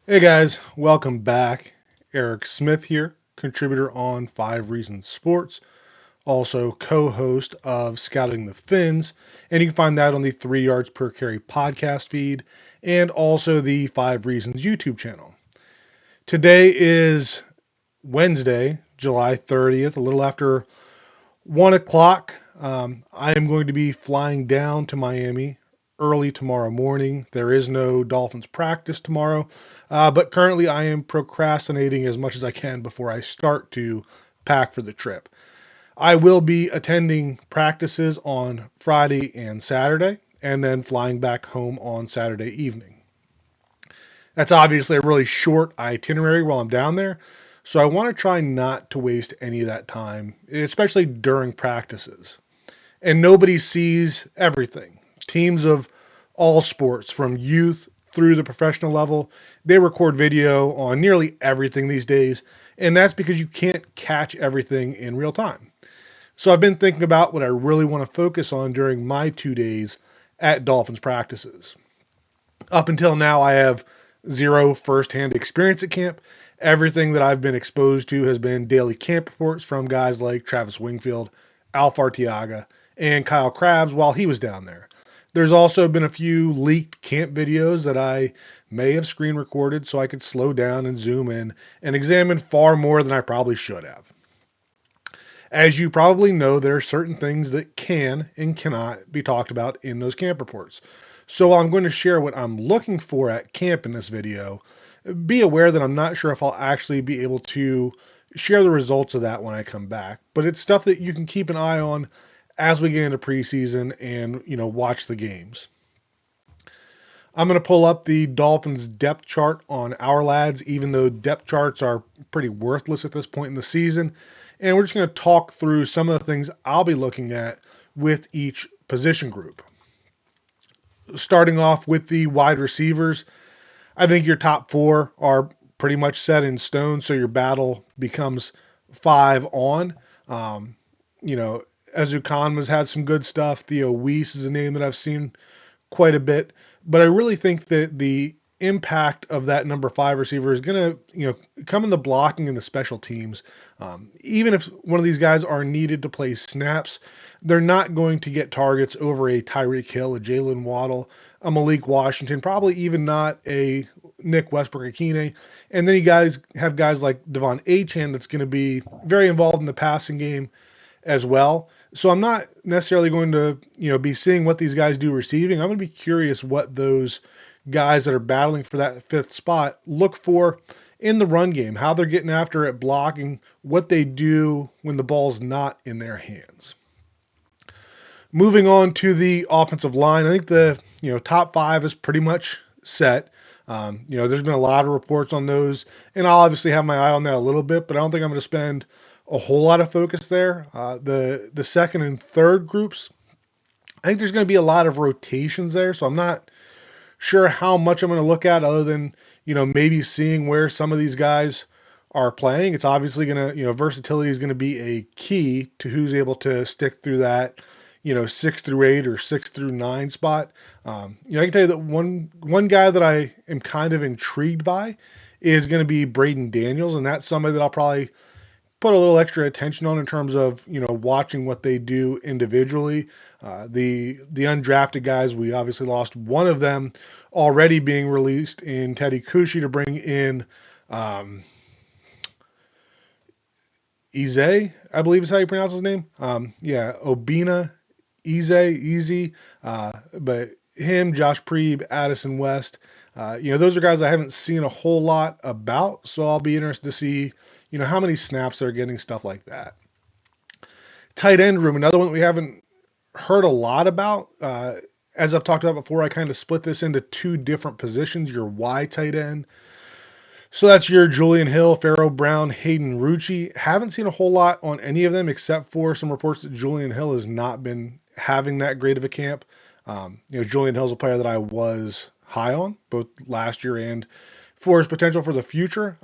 Hey guys, welcome back. Eric Smith here, contributor on Five Reasons Sports, also co host of Scouting the Finns. And you can find that on the 3 Yards Per Carry podcast feed and also the Five Reasons YouTube channel. Today is Wednesday, July 30th, a little after 1 o'clock. I am going to be flying down to Miami early tomorrow morning. There is no Dolphins practice tomorrow, but currently I am procrastinating as much as I can before I start to pack for the trip. I will be attending practices on Friday and Saturday, and then flying back home on Saturday evening. That's obviously a really short itinerary while I'm down there, so I want to try not to waste any of that time, especially during practices. And nobody sees everything. Teams of all sports, from youth through the professional level, they record video on nearly everything these days, and that's because you can't catch everything in real time. So I've been thinking about what I really want to focus on during my 2 days at Dolphins practices. Up until now, I have zero firsthand experience at camp. Everything that I've been exposed to has been daily camp reports from guys like Travis Wingfield, Alf Artiaga, and Kyle Krabs while he was down there. There's also been a few leaked camp videos that I may have screen recorded so I could slow down and zoom in and examine far more than I probably should have. As you probably know, there are certain things that can and cannot be talked about in those camp reports. So while I'm going to share what I'm looking for at camp in this video, be aware that I'm not sure if I'll actually be able to share the results of that when I come back. But it's stuff that you can keep an eye on as we get into preseason and, watch the games. I'm going to pull up the Dolphins depth chart on Our Lads, even though depth charts are pretty worthless at this point in the season. And we're just going to talk through some of the things I'll be looking at with each position group. Starting off with the wide receivers, I think your top four are pretty much set in stone. So your battle becomes five on. Um, you know, Ezu has had some good stuff. Theo Weiss is a name that I've seen quite a bit. But I really think that the impact of that number five receiver is going to, come in the blocking and the special teams. Even if one of these guys are needed to play snaps, they're not going to get targets over a Tyreek Hill, a Jalen Waddle, a Malik Washington, probably even not a Nick Westbrook-Akine. And then you guys have guys like Devon Achane that's going to be very involved in the passing game as well. So I'm not necessarily going to, be seeing what these guys do receiving. I'm going to be curious what those guys that are battling for that fifth spot look for in the run game, how they're getting after it, blocking, what they do when the ball's not in their hands. Moving on to the offensive line, I think the top five is pretty much set. There's been a lot of reports on those, and I'll obviously have my eye on that a little bit, but I don't think I'm going to spend a whole lot of focus there. The second and third groups, I think there's going to be a lot of rotations there, so I'm not sure how much I'm going to look at other than maybe seeing where some of these guys are playing. It's obviously going to versatility is going to be a key to who's able to stick through that 6 through 8 or 6 through 9 spot. I can tell you that one guy that I am kind of intrigued by is going to be Braden Daniels, and that's somebody that I'll probably put a little extra attention on in terms of watching what they do individually. The undrafted guys, we obviously lost one of them already being released in Teddy Kushi to bring in Ize, I believe is how you pronounce his name. Obina Easy. But him, Josh Preeb, Addison West, those are guys I haven't seen a whole lot about. So I'll be interested to see, how many snaps they're getting, stuff like that. Tight end room, another one that we haven't heard a lot about. As I've talked about before, I kind of split this into two different positions. Your Y tight end. So that's your Julian Hill, Pharaoh Brown, Hayden Rucci. Haven't seen a whole lot on any of them except for some reports that Julian Hill has not been having that great of a camp. Julian Hill's a player that I was high on both last year and for his potential for the future.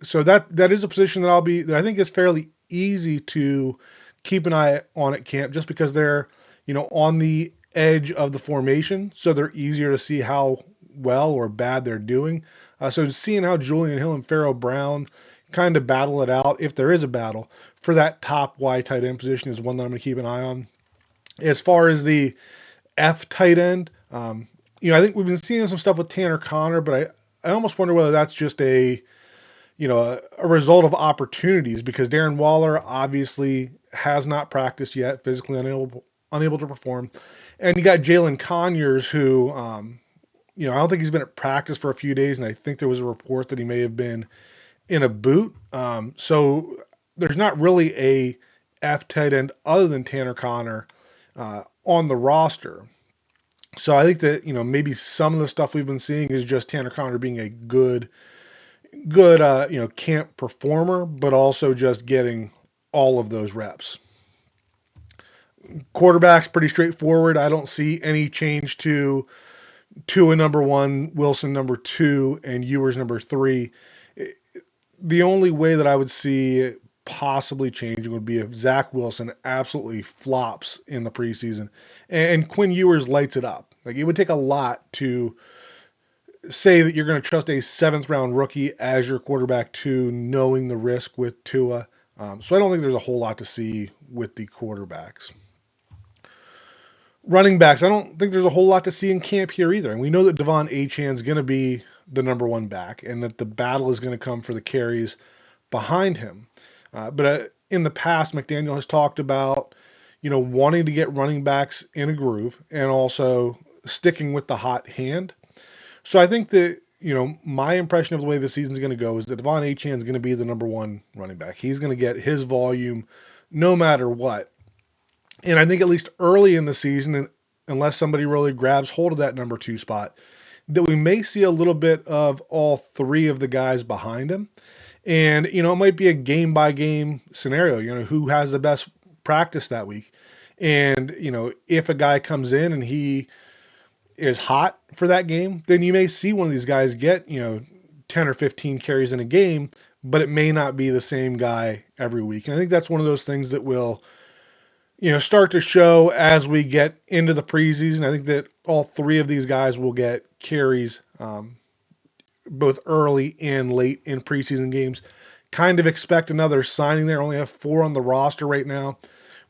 So that is a position that I think is fairly easy to keep an eye on at camp, just because they're on the edge of the formation, so they're easier to see how well or bad they're doing. So seeing how Julian Hill and Pharaoh Brown kind of battle it out, if there is a battle, for that top Y tight end position is one that I'm going to keep an eye on. As far as the F tight end, I think we've been seeing some stuff with Tanner Connor, but I almost wonder whether that's just a result of opportunities because Darren Waller obviously has not practiced yet, physically unable to perform, and you got Jalen Conyers who, I don't think he's been at practice for a few days, and I think there was a report that he may have been in a boot. So there's not really a F tight end other than Tanner Connor on the roster. So I think that maybe some of the stuff we've been seeing is just Tanner Connor being a good camp performer, but also just getting all of those reps. Quarterback's pretty straightforward. I don't see any change to Tua number one, Wilson number two, and Ewers number three. The only way that I would see it possibly changing would be if Zach Wilson absolutely flops in the preseason and Quinn Ewers lights it up. Like it would take a lot to say that you're going to trust a seventh round rookie as your quarterback two, knowing the risk with Tua. So I don't think there's a whole lot to see with the quarterbacks. Running backs, I don't think there's a whole lot to see in camp here either. And we know that Devon Achane is going to be the number one back and that the battle is going to come for the carries behind him. But in the past, McDaniel has talked about, wanting to get running backs in a groove and also sticking with the hot hand. So I think that, my impression of the way the season's going to go is that Devon Achane is going to be the number one running back. He's going to get his volume no matter what. And I think at least early in the season, unless somebody really grabs hold of that number two spot, that we may see a little bit of all three of the guys behind him. And, it might be a game by game scenario, who has the best practice that week. And, if a guy comes in and he is hot for that game, then you may see one of these guys get, 10 or 15 carries in a game, but it may not be the same guy every week. And I think that's one of those things that will, start to show as we get into the preseason. I think that all three of these guys will get carries both early and late in preseason games. Kind of expect another signing there. Only have 4 on the roster right now.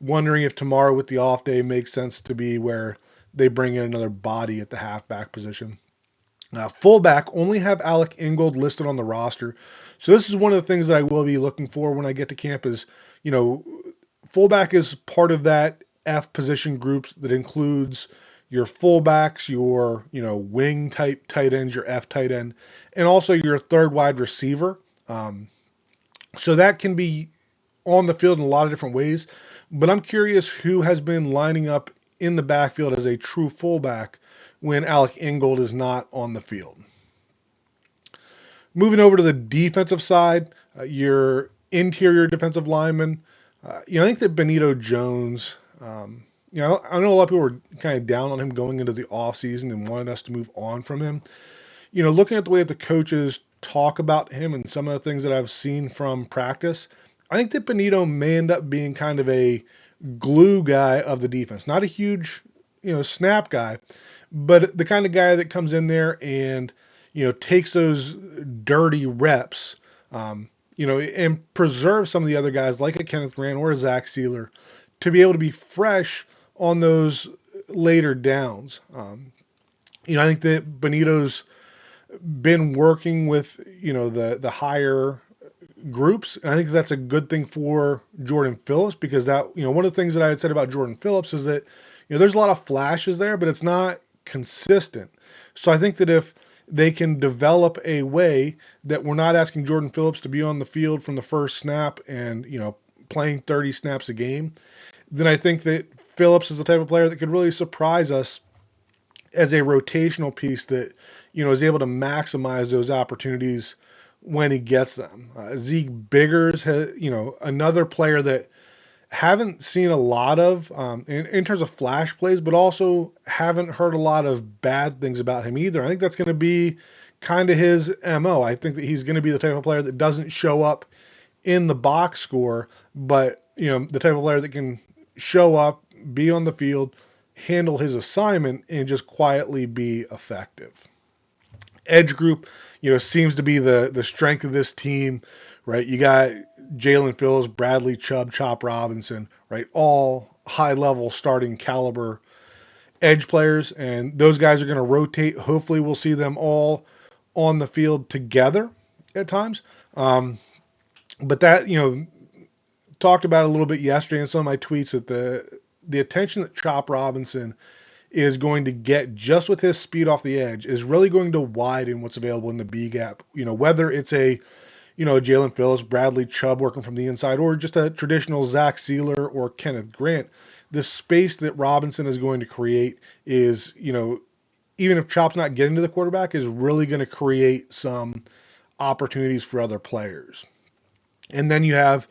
Wondering if tomorrow with the off day makes sense to be where they bring in another body at the halfback position. Fullback, only have Alec Ingold listed on the roster. So this is one of the things that I will be looking for when I get to camp is, fullback is part of that F position groups that includes your fullbacks, your, wing type tight ends, your F tight end, and also your third wide receiver. So that can be on the field in a lot of different ways. But I'm curious who has been lining up in the backfield as a true fullback when Alec Ingold is not on the field. Moving over to the defensive side, your interior defensive lineman, I think that Benito Jones, I know a lot of people were kind of down on him going into the offseason and wanted us to move on from him. Looking at the way that the coaches talk about him and some of the things that I've seen from practice, I think that Benito may end up being kind of a glue guy of the defense. Not a huge, snap guy, but the kind of guy that comes in there and, takes those dirty reps, and preserves some of the other guys like a Kenneth Grant or a Zach Sealer to be able to be fresh on those later downs. I think that Benito's been working with, the higher groups. And I think that's a good thing for Jordan Phillips because that, one of the things that I had said about Jordan Phillips is that, there's a lot of flashes there, but it's not consistent. So I think that if they can develop a way that we're not asking Jordan Phillips to be on the field from the first snap and, playing 30 snaps a game, then I think that Phillips is the type of player that could really surprise us as a rotational piece that, is able to maximize those opportunities when he gets them. Zeke Biggers has, another player that haven't seen a lot of in terms of flash plays, but also haven't heard a lot of bad things about him either. I think that's going to be kind of his MO. I think that he's going to be the type of player that doesn't show up in the box score, but the type of player that can show up, be on the field, handle his assignment, and just quietly be effective. edge group, seems to be the strength of this team, right? You got Jalen Phillips, Bradley Chubb, Chop Robinson, right? All high level starting caliber edge players, and those guys are going to rotate. Hopefully, we'll see them all on the field together at times. But that, talked about a little bit yesterday in some of my tweets that the attention that Chop Robinson is going to get just with his speed off the edge is really going to widen what's available in the B gap. Whether it's Jalen Phillips, Bradley Chubb working from the inside, or just a traditional Zach Sealer or Kenneth Grant, the space that Robinson is going to create is, even if Chop's not getting to the quarterback, is really going to create some opportunities for other players. And then you have,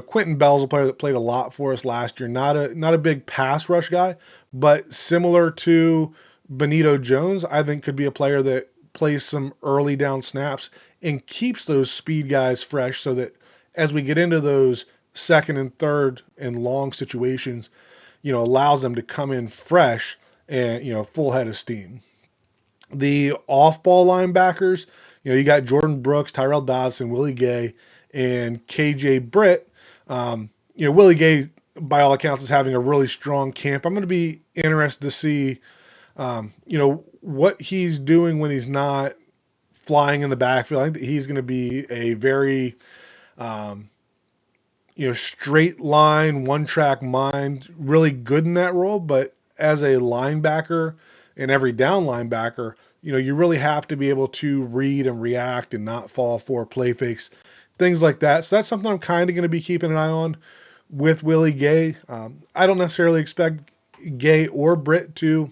Quentin Bell's a player that played a lot for us last year. Not a big pass rush guy, but similar to Benito Jones, I think could be a player that plays some early down snaps and keeps those speed guys fresh so that as we get into those second and third and long situations, allows them to come in fresh and, full head of steam. The off-ball linebackers, you got Jordan Brooks, Tyrell Dodson, Willie Gay, and KJ Britt. Willie Gay, by all accounts, is having a really strong camp. I'm going to be interested to see, what he's doing when he's not flying in the backfield. I think that he's going to be a very, straight line, one track mind, really good in that role. But as a linebacker and every down linebacker, you really have to be able to read and react and not fall for play fakes, things like that. So that's something I'm kind of going to be keeping an eye on with Willie Gay. I don't necessarily expect Gay or Britt to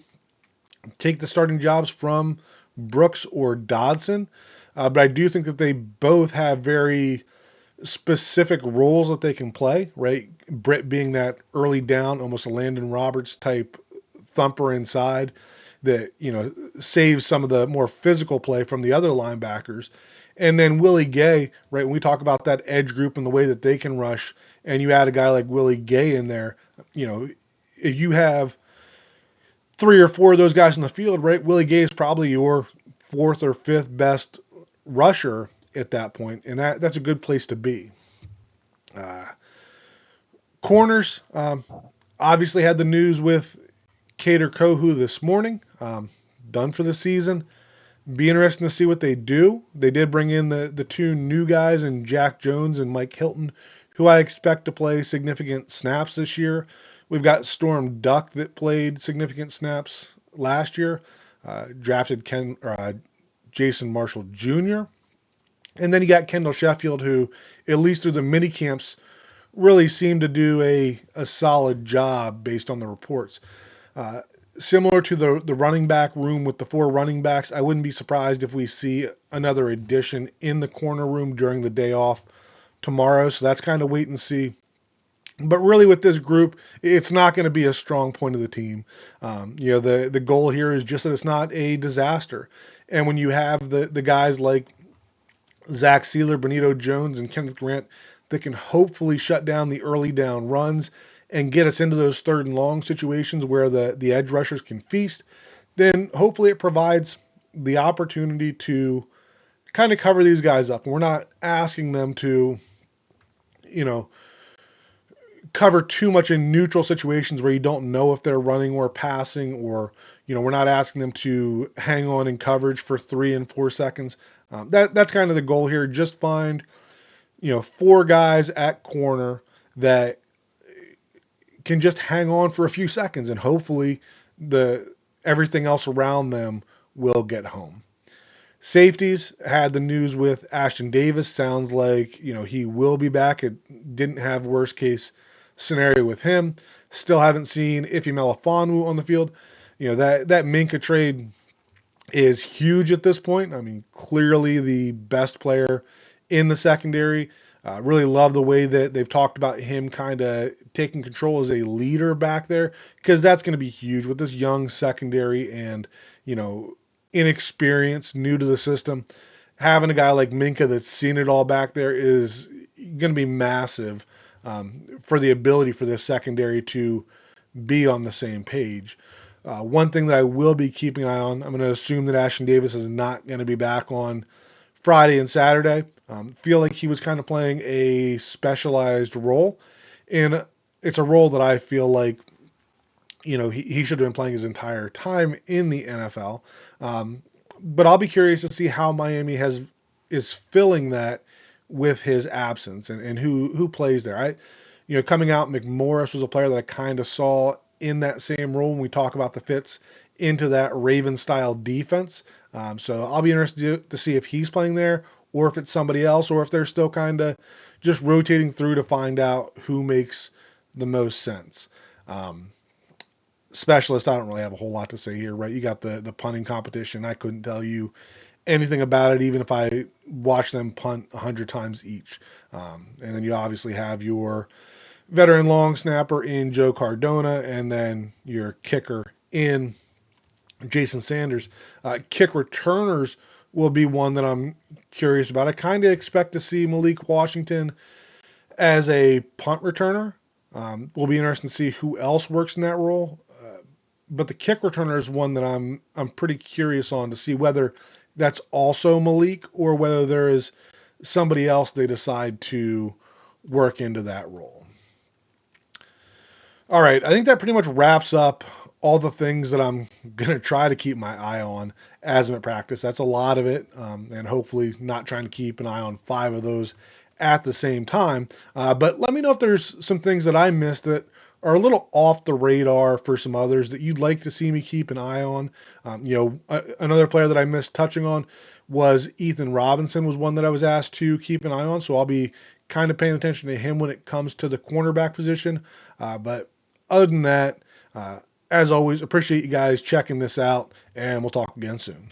take the starting jobs from Brooks or Dodson, but I do think that they both have very specific roles that they can play, right? Britt being that early down, almost a Landon Roberts type thumper inside that, saves some of the more physical play from the other linebackers. And then Willie Gay, right? When we talk about that edge group and the way that they can rush, and you add a guy like Willie Gay in there, if you have three or four of those guys in the field, right? Willie Gay is probably your fourth or fifth best rusher at that point, and that's a good place to be. Corners, obviously had the news with Kader Kohu this morning, done for the season. Be interesting to see what they do. They did bring in the two new guys in Jack Jones and Mike Hilton, who I expect to play significant snaps this year. We've got Storm Duck that played significant snaps last year, drafted Jason Marshall Jr. And then you got Kendall Sheffield, who, at least through the mini camps, really seemed to do a solid job based on the reports. Similar to the running back room with the four running backs, I wouldn't be surprised if we see another addition in the corner room during the day off tomorrow. So that's kind of wait and see. But really, with this group, it's not going to be a strong point of the team. The goal here is just that it's not a disaster. And when you have the guys like Zach Sealer, Benito Jones, and Kenneth Grant that can hopefully shut down the early down runs and get us into those third and long situations where the edge rushers can feast, then hopefully it provides the opportunity to kind of cover these guys up. And we're not asking them to, cover too much in neutral situations where you don't know if they're running or passing, or, we're not asking them to hang on in coverage for 3 and 4 seconds. That's kind of the goal here. Just find, four guys at corner that can just hang on for a few seconds, and hopefully everything else around them will get home. Safeties had the news with Ashton Davis. Sounds like, he will be back. It didn't have worst case scenario with him. Still haven't seen Ife Melifonwu on the field. That Minkah trade is huge at this point. I mean, clearly the best player in the secondary. Really love the way that they've talked about him kind of taking control as a leader back there, because that's going to be huge with this young secondary and, inexperienced, new to the system. Having a guy like Minkah that's seen it all back there is going to be massive for the ability for this secondary to be on the same page. One thing that I will be keeping an eye on, I'm going to assume that Ashton Davis is not going to be back on Friday and Saturday. Feel like he was kind of playing a specialized role, and it's a role that I feel like he should have been playing his entire time in the NFL. Um, but I'll be curious to see how Miami is filling that with his absence and who plays there. Coming out, McMorris was a player that I kind of saw in that same role when we talk about the fits into that Raven style defense. So I'll be interested to see if he's playing there or if it's somebody else or if they're still kind of just rotating through to find out who makes the most sense. Um, Specialist, I don't really have a whole lot to say here, right? You got the punting competition. I couldn't tell you anything about it, even if I watched them punt 100 times each. And then you obviously have your veteran long snapper in Joe Cardona, and then your kicker in Jason Sanders. Kick returners will be one that I'm curious about. I kind of expect to see Malik Washington as a punt returner. Will be interesting to see who else works in that role. But the kick returner is one that I'm pretty curious on to see whether that's also Malik or whether there is somebody else they decide to work into that role. All right, I think that pretty much wraps up all the things that I'm going to try to keep my eye on as I'm at practice. That's a lot of it, and hopefully not trying to keep an eye on 5 of those at the same time. But let me know if there's some things that I missed that are a little off the radar for some others that you'd like to see me keep an eye on. Another player that I missed touching on was Ethan Robinson was one that I was asked to keep an eye on, so I'll be kind of paying attention to him when it comes to the cornerback position. But other than that, as always, appreciate you guys checking this out, and we'll talk again soon.